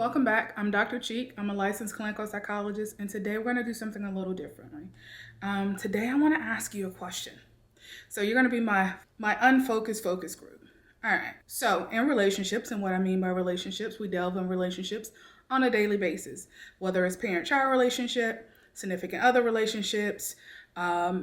Welcome back. I'm Dr. Cheek. I'm a licensed clinical psychologist, and today we're going to do something a little differently. Today I want to ask you a question. So you're going to be my unfocused focus group. All right. So in relationships, and what I mean by relationships, we delve in relationships on a daily basis, whether it's parent-child relationship, significant other relationships,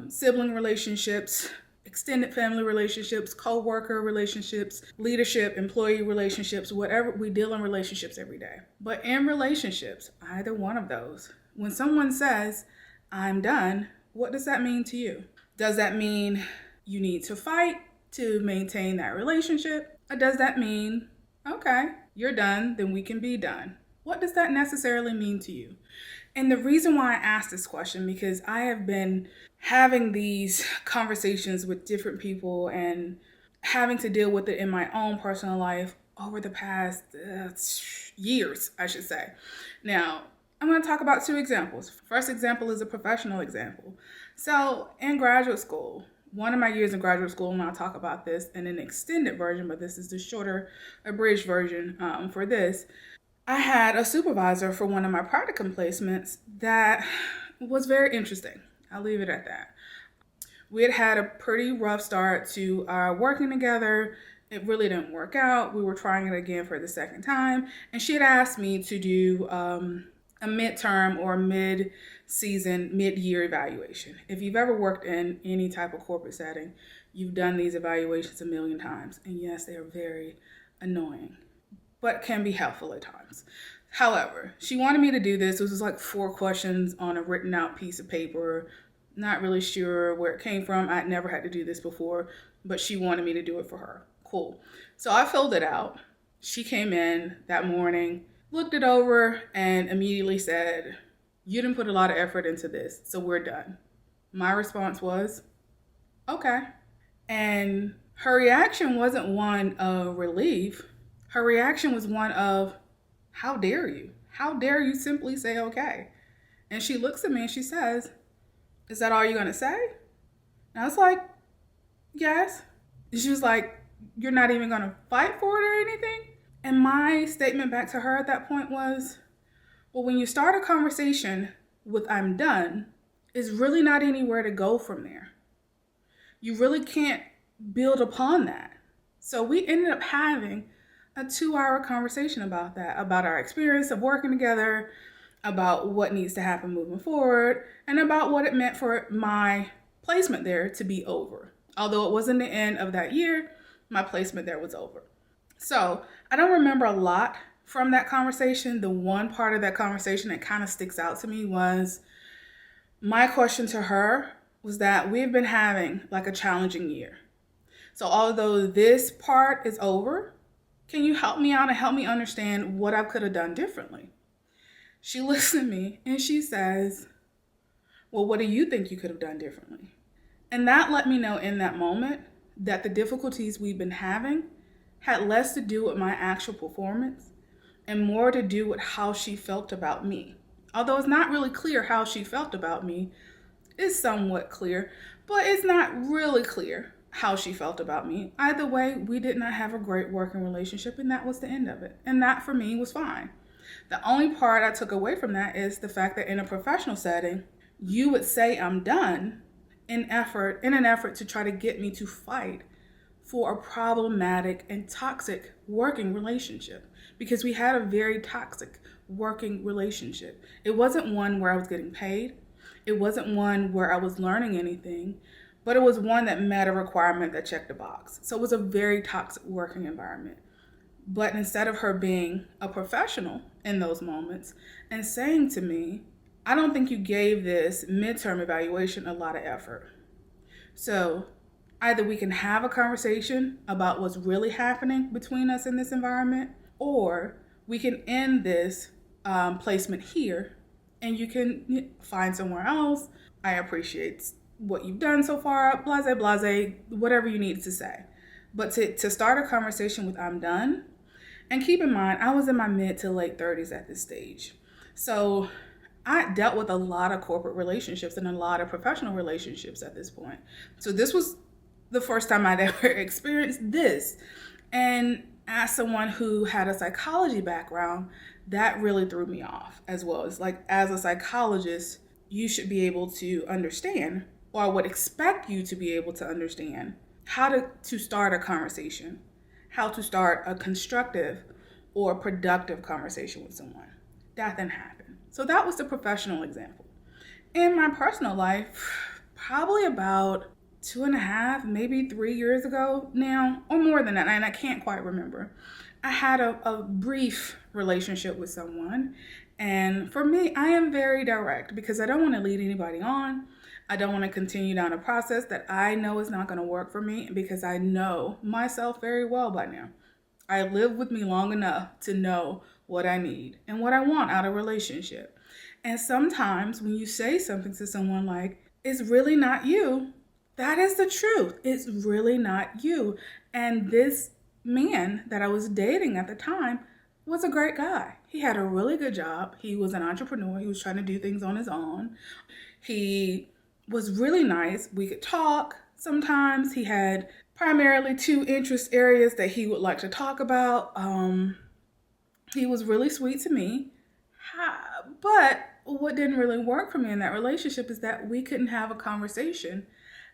sibling relationships, extended family relationships, co-worker relationships, leadership, employee relationships, whatever. We deal in relationships every day. But in relationships, either one of those, when someone says, I'm done, what does that mean to you? Does that mean you need to fight to maintain that relationship? Or does that mean, okay, you're done, then we can be done? What does that necessarily mean to you? And the reason why I asked this question, because I have been having these conversations with different people and having to deal with it in my own personal life over the past years, I should say. Now, I'm going to talk about two examples. First example is a professional example. So in graduate school, one of my years in graduate school, and I'll talk about this in an extended version, but this is the shorter, abridged version for this. I had a supervisor for one of my practicum placements that was very interesting. I'll leave it at that. We had a pretty rough start to working together. It really didn't work out. We were trying it again for the second time. And she had asked me to do a midterm or mid-season, mid-year evaluation. If you've ever worked in any type of corporate setting, you've done these evaluations a million times. And yes, they are very annoying, but can be helpful at times. However, she wanted me to do this. This was like 4 questions on a written out piece of paper. Not really sure where it came from. I'd never had to do this before, but she wanted me to do it for her. Cool. So I filled it out. She came in that morning, looked it over, and immediately said, you didn't put a lot of effort into this, so we're done. My response was, okay. And her reaction wasn't one of relief. Her reaction was one of, how dare you? How dare you simply say okay? And she looks at me and she says, is that all you're going to say? And I was like, yes. And she was like, you're not even going to fight for it or anything? And my statement back to her at that point was, well, when you start a conversation with I'm done, it's really not anywhere to go from there. You really can't build upon that. So we ended up having a 2-hour conversation about that, about our experience of working together, about what needs to happen moving forward, and about what it meant for my placement there to be over. Although it wasn't the end of that year, my placement there was over. So I don't remember a lot from that conversation. The one part of that conversation that kind of sticks out to me was my question to her was that we've been having like a challenging year. So although this part is over, can you help me out and help me understand what I could have done differently? She looks at me and she says, well, what do you think you could have done differently? And that let me know in that moment that the difficulties we've been having had less to do with my actual performance and more to do with how she felt about me. Although it's not really clear how she felt about me, it's somewhat clear, but it's not really clear how she felt about me. Either way, we did not have a great working relationship, and that was the end of it. And that for me was fine. The only part I took away from that is the fact that in a professional setting, you would say I'm done in an effort to try to get me to fight for a problematic and toxic working relationship, because we had a very toxic working relationship. It wasn't one where I was getting paid. It wasn't one where I was learning anything, but it was one that met a requirement that checked a box. So it was a very toxic working environment. But instead of her being a professional in those moments and saying to me, I don't think you gave this midterm evaluation a lot of effort. So either we can have a conversation about what's really happening between us in this environment, or we can end this placement here and you can find somewhere else. I appreciate what you've done so far, blase, blase, whatever you need to say. But to start a conversation with I'm done, and keep in mind, I was in my mid to late 30s at this stage. So I dealt with a lot of corporate relationships and a lot of professional relationships at this point. So this was the first time I'd ever experienced this. And as someone who had a psychology background, that really threw me off as well. It's like, as a psychologist, you should be able to understand, or I would expect you to be able to understand, how to start a conversation, how to start a constructive or productive conversation with someone. That didn't happen. So that was the professional example. In my personal life, probably about 2.5, maybe 3 years ago now, or more than that, and I can't quite remember, I had a brief relationship with someone. And for me, I am very direct because I don't want to lead anybody on. I don't want to continue down a process that I know is not going to work for me, because I know myself very well by now. I lived with me long enough to know what I need and what I want out of a relationship. And sometimes when you say something to someone like, it's really not you, that is the truth. It's really not you. And this man that I was dating at the time was a great guy. He had a really good job. He was an entrepreneur. He was trying to do things on his own. He was really nice. We could talk sometimes. He had primarily 2 interest areas that he would like to talk about. He was really sweet to me. But what didn't really work for me in that relationship is that we couldn't have a conversation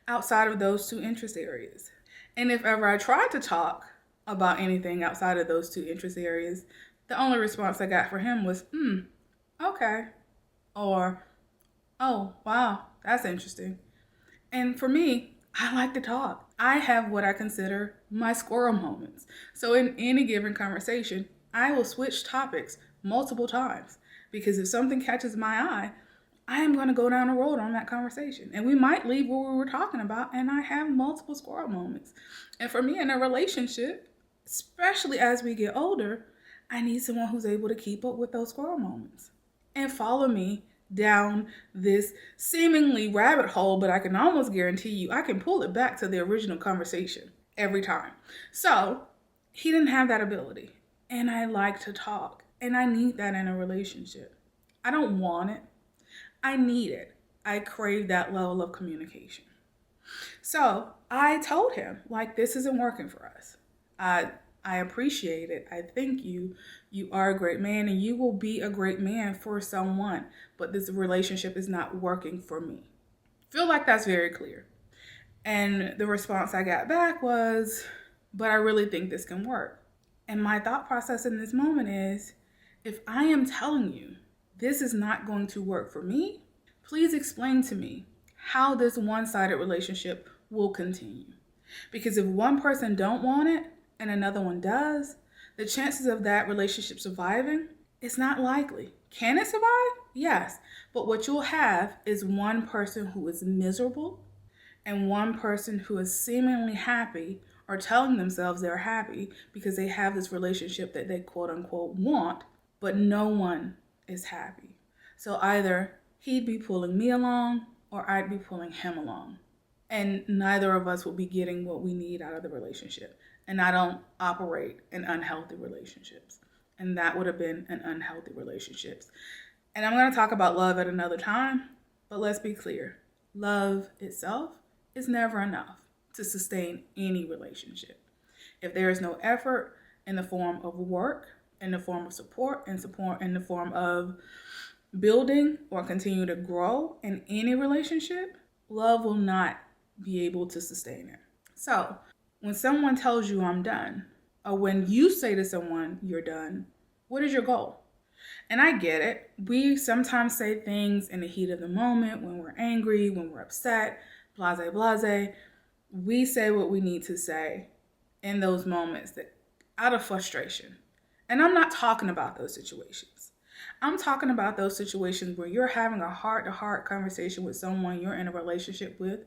outside of those 2 interest areas. And if ever I tried to talk about anything outside of those 2 interest areas, the only response I got from him was, okay. Or, oh, wow, that's interesting. And for me, I like to talk. I have what I consider my squirrel moments. So in any given conversation, I will switch topics multiple times, because if something catches my eye, I am going to go down a road on that conversation. And we might leave what we were talking about, and I have multiple squirrel moments. And for me in a relationship, especially as we get older, I need someone who's able to keep up with those squirrel moments and follow me down this seemingly rabbit hole, but I can almost guarantee you I can pull it back to the original conversation every time. So he didn't have that ability, and I like to talk, and I need that in a relationship. I don't want it. I need it. I crave that level of communication. So I told him, like, this isn't working for us. I appreciate it. I thank you. You are a great man, and you will be a great man for someone, but this relationship is not working for me. Feel like that's very clear. And the response I got back was, but I really think this can work. And my thought process in this moment is, if I am telling you this is not going to work for me, please explain to me how this one-sided relationship will continue. Because if one person don't want it and another one does, the chances of that relationship surviving is not likely. Can it survive? Yes. But what you'll have is one person who is miserable and one person who is seemingly happy, or telling themselves they're happy because they have this relationship that they quote unquote want, but no one is happy. So either he'd be pulling me along or I'd be pulling him along. And neither of us will be getting what we need out of the relationship. And I don't operate in unhealthy relationships. And that would have been an unhealthy relationship. And I'm going to talk about love at another time, but let's be clear. Love itself is never enough to sustain any relationship. If there is no effort in the form of work, in the form of support in the form of building or continue to grow in any relationship, love will not be able to sustain it. So when someone tells you I'm done, or when you say to someone you're done, what is your goal? And I get it. We sometimes say things in the heat of the moment, when we're angry, when we're upset, blase, blase. We say what we need to say in those moments that out of frustration. And I'm not talking about those situations. I'm talking about those situations where you're having a heart-to-heart conversation with someone you're in a relationship with.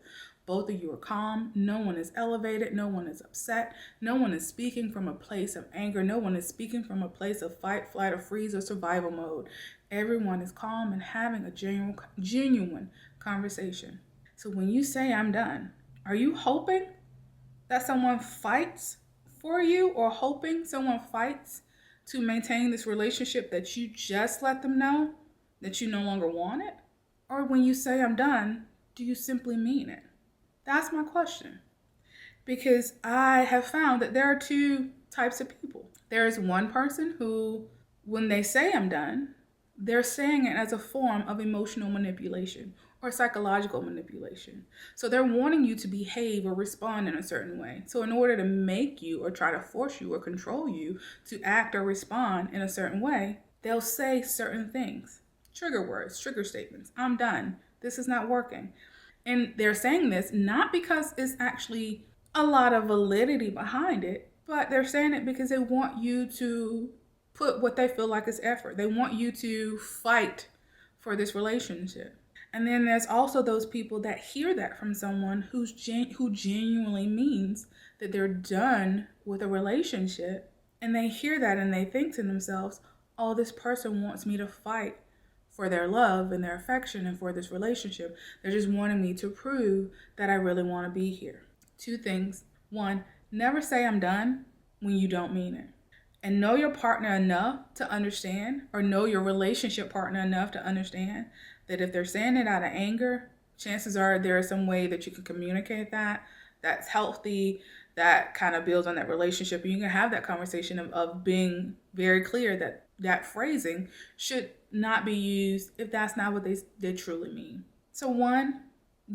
Both of you are calm. No one is elevated. No one is upset. No one is speaking from a place of anger. No one is speaking from a place of fight, flight, or freeze, or survival mode. Everyone is calm and having a genuine conversation. So when you say I'm done, are you hoping that someone fights for you, or hoping someone fights to maintain this relationship that you just let them know that you no longer want it? Or when you say I'm done, do you simply mean it? That's my question. Because I have found that there are two types of people. There is one person who, when they say I'm done, they're saying it as a form of emotional manipulation or psychological manipulation. So they're wanting you to behave or respond in a certain way. So in order to make you or try to force you or control you to act or respond in a certain way, they'll say certain things. Trigger words, trigger statements. I'm done. This is not working. And they're saying this not because it's actually a lot of validity behind it, but they're saying it because they want you to put what they feel like is effort. They want you to fight for this relationship. And then there's also those people that hear that from someone who genuinely means that they're done with a relationship, and they hear that and they think to themselves, oh, this person wants me to fight for their love and their affection and for this relationship. They're just wanting me to prove that I really want to be here. Two things. One, never say I'm done when you don't mean it. And know your partner enough to understand, or know your relationship partner enough to understand that if they're saying it out of anger, chances are there is some way that you can communicate that that's healthy, that kind of builds on that relationship. And you can have that conversation of being very clear that that phrasing should not be used if that's not what they truly mean. So one,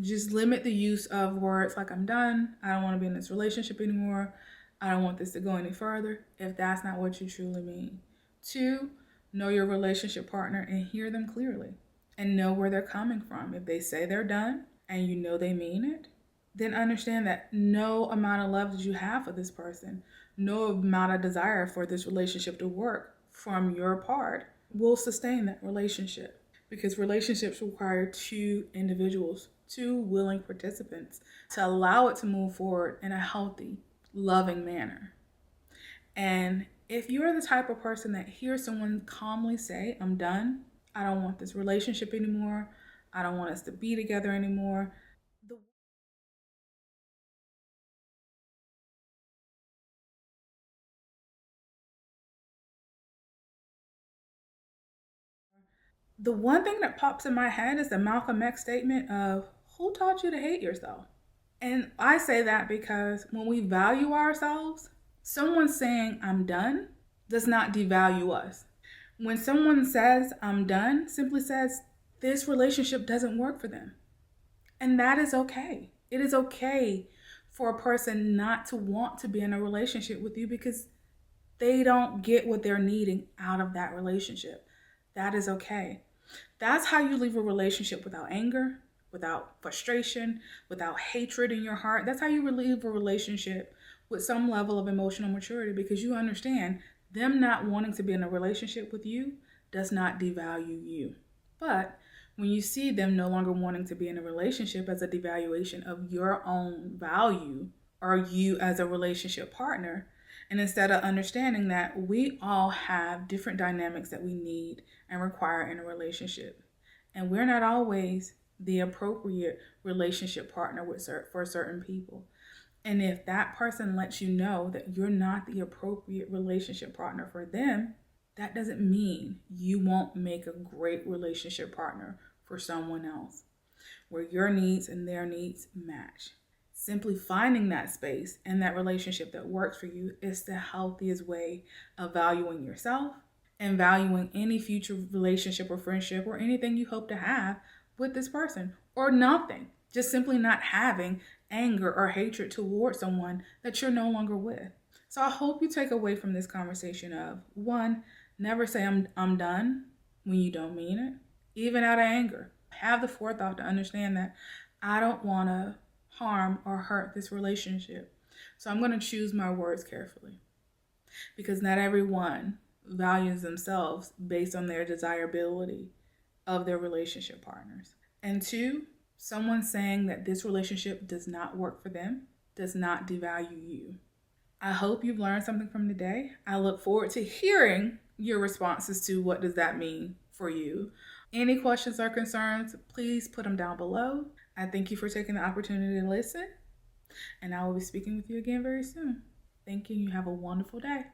just limit the use of words like I'm done, I don't want to be in this relationship anymore, I don't want this to go any further, if that's not what you truly mean. Two, know your relationship partner and hear them clearly and know where they're coming from. If they say they're done and you know they mean it, then understand that no amount of love that you have for this person, no amount of desire for this relationship to work from your part will sustain that relationship, because relationships require two individuals, two willing participants, to allow it to move forward in a healthy, loving manner. And if you're the type of person that hears someone calmly say, I'm done, I don't want this relationship anymore, I don't want us to be together anymore, the one thing that pops in my head is the Malcolm X statement of, who taught you to hate yourself? And I say that because when we value ourselves, someone saying I'm done does not devalue us. When someone says I'm done, simply says this relationship doesn't work for them. And that is okay. It is okay for a person not to want to be in a relationship with you because they don't get what they're needing out of that relationship. That is okay. That's how you leave a relationship without anger, without frustration, without hatred in your heart. That's how you leave a relationship with some level of emotional maturity, because you understand them not wanting to be in a relationship with you does not devalue you. But when you see them no longer wanting to be in a relationship as a devaluation of your own value or you as a relationship partner, and instead of understanding that we all have different dynamics that we need and require in a relationship, and we're not always the appropriate relationship partner for certain people. And if that person lets you know that you're not the appropriate relationship partner for them, that doesn't mean you won't make a great relationship partner for someone else, where your needs and their needs match. Simply finding that space and that relationship that works for you is the healthiest way of valuing yourself and valuing any future relationship or friendship or anything you hope to have with this person, or nothing. Just simply not having anger or hatred towards someone that you're no longer with. So I hope you take away from this conversation of, one, never say I'm done when you don't mean it, even out of anger. Have the forethought to understand that I don't want to harm or hurt this relationship. So I'm going to choose my words carefully, because not everyone values themselves based on their desirability of their relationship partners. And two, someone saying that this relationship does not work for them does not devalue you. I hope you've learned something from today. I look forward to hearing your responses to what does that mean for you. Any questions or concerns, please put them down below. I thank you for taking the opportunity to listen, and I will be speaking with you again very soon. Thank you. You have a wonderful day.